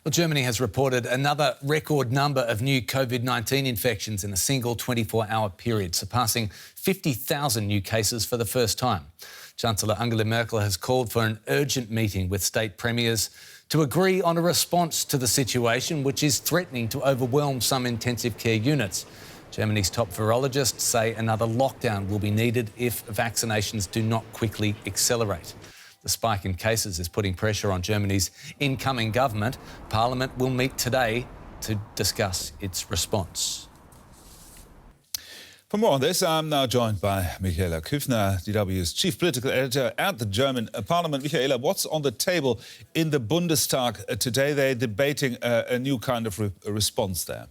Well, Germany has reported another record number of new COVID-19 infections in a single 24-hour period, surpassing 50,000 new cases for the first time. Chancellor Angela Merkel has called for an urgent meeting with state premiers to agree on a response to the situation, which is threatening to overwhelm some intensive care units. Germany's top virologists say another lockdown will be needed if vaccinations do not quickly accelerate. The spike in cases is putting pressure on Germany's incoming government. Parliament will meet today to discuss its response. For more on this, I'm now joined by Michaela Küffner, DW's chief political editor at the German Parliament. Michaela, what's on the table in the Bundestag today? They're debating a new kind of response there.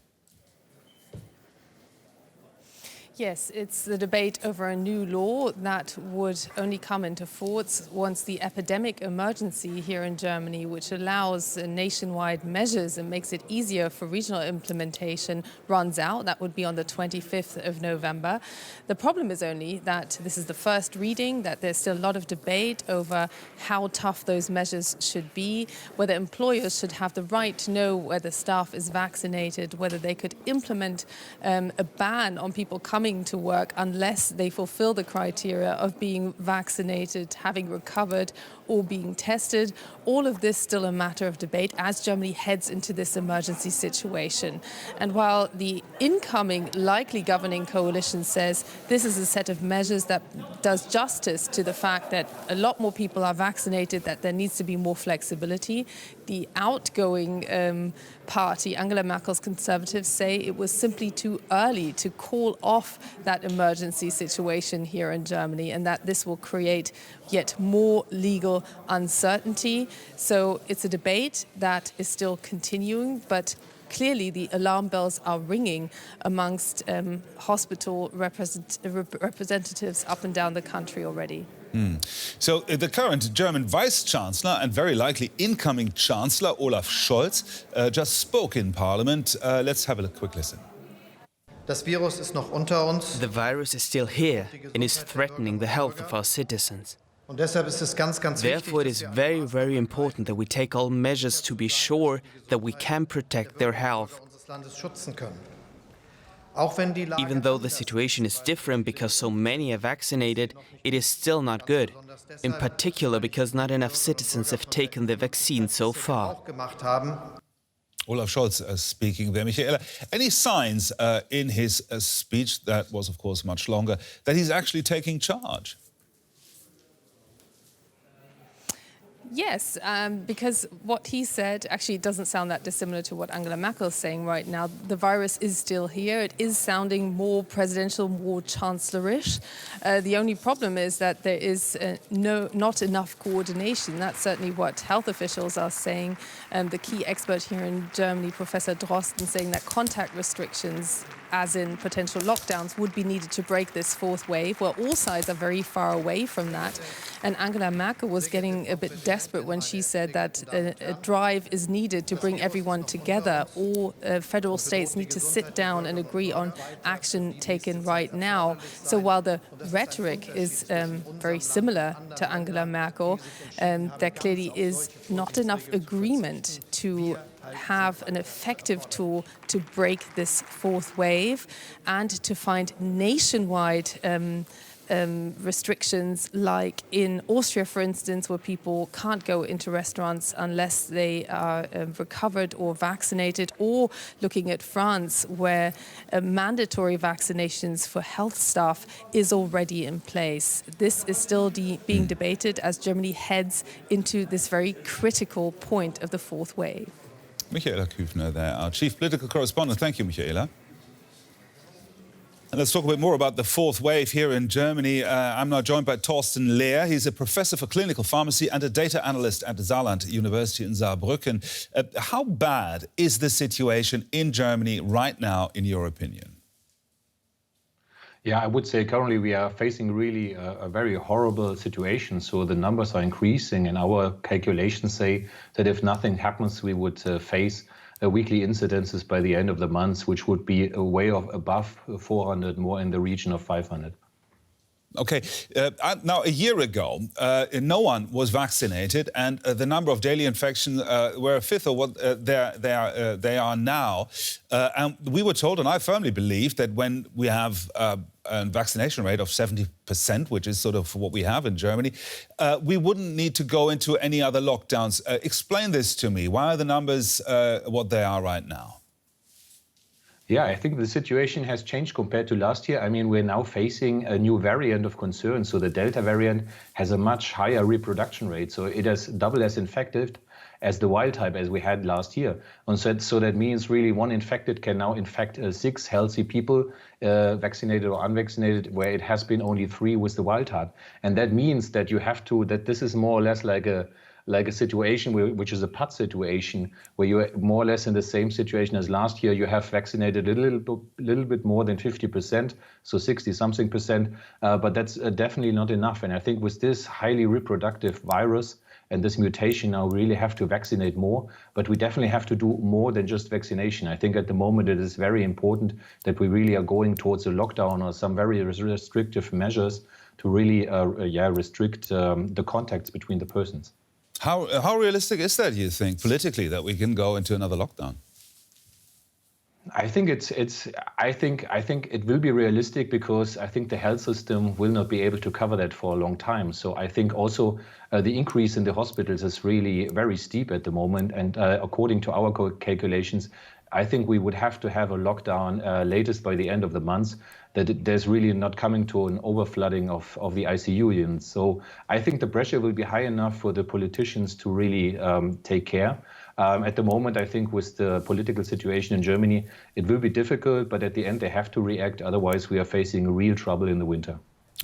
Yes, it's the debate over a new law that would only come into force once the epidemic emergency here in Germany, which allows nationwide measures and makes it easier for regional implementation, runs out. That would be on the 25th of November. The problem is only that this is the first reading, that there's still a lot of debate over how tough those measures should be, whether employers should have the right to know whether staff is vaccinated, whether they could implement a ban on people coming to work unless they fulfill the criteria of being vaccinated, having recovered or being tested. All of this still a matter of debate as Germany heads into this emergency situation. And while the incoming likely governing coalition says this is a set of measures that does justice to the fact that a lot more people are vaccinated, that there needs to be more flexibility, the outgoing party, Angela Merkel's Conservatives, say it was simply too early to call off that emergency situation here in Germany and that this will create yet more legal uncertainty. So it's a debate that is still continuing, but clearly the alarm bells are ringing amongst hospital representatives up and down the country already. So the current German Vice-Chancellor and very likely incoming Chancellor Olaf Scholz just spoke in Parliament. Let's have a quick listen. The virus is still here and is threatening the health of our citizens. Therefore, it is very, very important that we take all measures to be sure that we can protect their health. Even though the situation is different because so many are vaccinated, it is still not good. In particular because not enough citizens have taken the vaccine so far. Olaf Scholz speaking there. Michaela, any signs in his speech, that was of course much longer, that he's actually taking charge? Yes, because what he said actually doesn't sound that dissimilar to what Angela Merkel is saying right now. The virus is still here. It is sounding more presidential, more chancellorish. The only problem is that there is not enough coordination. That's certainly what health officials are saying. The key expert here in Germany, Professor Drosten, saying that contact restrictions, as in potential lockdowns, would be needed to break this fourth wave. Well, all sides are very far away from that. And Angela Merkel was getting a bit desperate when she said that a drive is needed to bring everyone together. All federal states need to sit down and agree on action taken right now. So while the rhetoric is very similar to Angela Merkel, there clearly is not enough agreement to have an effective tool to break this fourth wave and to find nationwide restrictions, like in Austria, for instance, where people can't go into restaurants unless they are recovered or vaccinated, or looking at France, where mandatory vaccinations for health staff is already in place. This is still being debated as Germany heads into this very critical point of the fourth wave. Michaela Küffner there, our chief political correspondent. Thank you, Michaela. And let's talk a bit more about the fourth wave here in Germany. I'm now joined by Thorsten Lehr. He's a professor for clinical pharmacy and a data analyst at Saarland University in Saarbrücken. How bad is the situation in Germany right now, in your opinion? Yeah, I would say currently we are facing really a very horrible situation. So the numbers are increasing, and our calculations say that if nothing happens, we would face weekly incidences by the end of the month, which would be a way of above 400, more in the region of 500. OK. Now, a year ago, no one was vaccinated, and the number of daily infections were a fifth of what they are now. And we were told, and I firmly believe, that when we have a vaccination rate of 70%, which is sort of what we have in Germany, we wouldn't need to go into any other lockdowns. Explain this to me. Why are the numbers what they are right now? Yeah, I think the situation has changed compared to last year. I mean, we're now facing a new variant of concern. So the Delta variant has a much higher reproduction rate. So it is double as infected as the wild type as we had last year. And so that means really one infected can now infect 6 healthy people, vaccinated or unvaccinated, where it has been only 3 with the wild type. And that means that that this is more or less like a situation which is a PUT situation, where you're more or less in the same situation as last year. You have vaccinated a little bit more than 50%, so 60-something percent, but that's definitely not enough. And I think with this highly reproductive virus and this mutation, now we really have to vaccinate more, but we definitely have to do more than just vaccination. I think at the moment it is very important that we really are going towards a lockdown or some very restrictive measures to really restrict the contacts between the persons. How realistic is that, you think, politically, that we can go into another lockdown? I think I think it will be realistic, because I think the health system will not be able to cover that for a long time. So I think also the increase in the hospitals is really very steep at the moment. And according to our calculations, I think we would have to have a lockdown latest by the end of the month, that there's really not coming to an overflooding of the ICU units. So I think the pressure will be high enough for the politicians to really take care. At the moment, I think with the political situation in Germany, it will be difficult, but at the end they have to react. Otherwise, we are facing real trouble in the winter.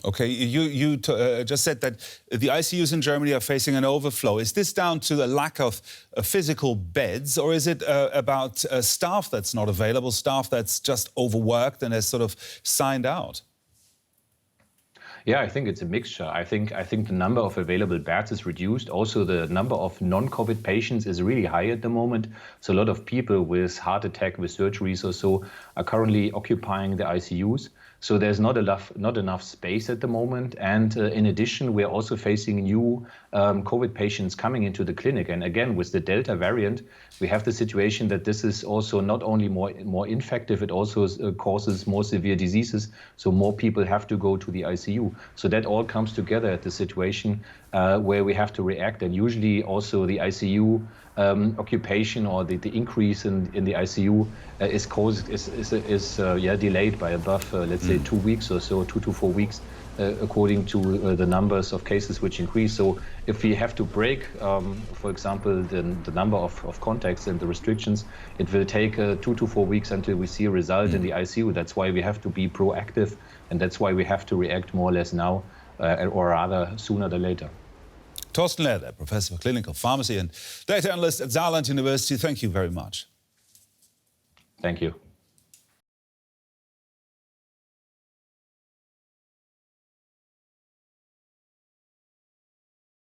OK, you just said that the ICUs in Germany are facing an overflow. Is this down to the lack of physical beds, or is it about staff that's not available, staff that's just overworked and has sort of signed out? Yeah, I think it's a mixture. I think the number of available beds is reduced. Also, the number of non-COVID patients is really high at the moment. So a lot of people with heart attack, with surgeries or so, are currently occupying the ICUs. So there's not enough space at the moment. And in addition, we're also facing new COVID patients coming into the clinic. And again, with the Delta variant, we have the situation that this is also not only more infective, it also causes more severe diseases. So more people have to go to the ICU. So that all comes together at the situation where we have to react. And usually also the ICU occupation, or the increase in the ICU is delayed by above, let's say, 2 weeks or so, 2 to 4 weeks, according to the numbers of cases which increase. So if we have to break, for example, the number of contacts and the restrictions, it will take 2 to 4 weeks until we see a result in the ICU. That's why we have to be proactive, and that's why we have to react more or less now, or rather sooner than later. Drosten, Professor for Clinical Pharmacy and Data Analyst at Saarland University, thank you very much. Thank you.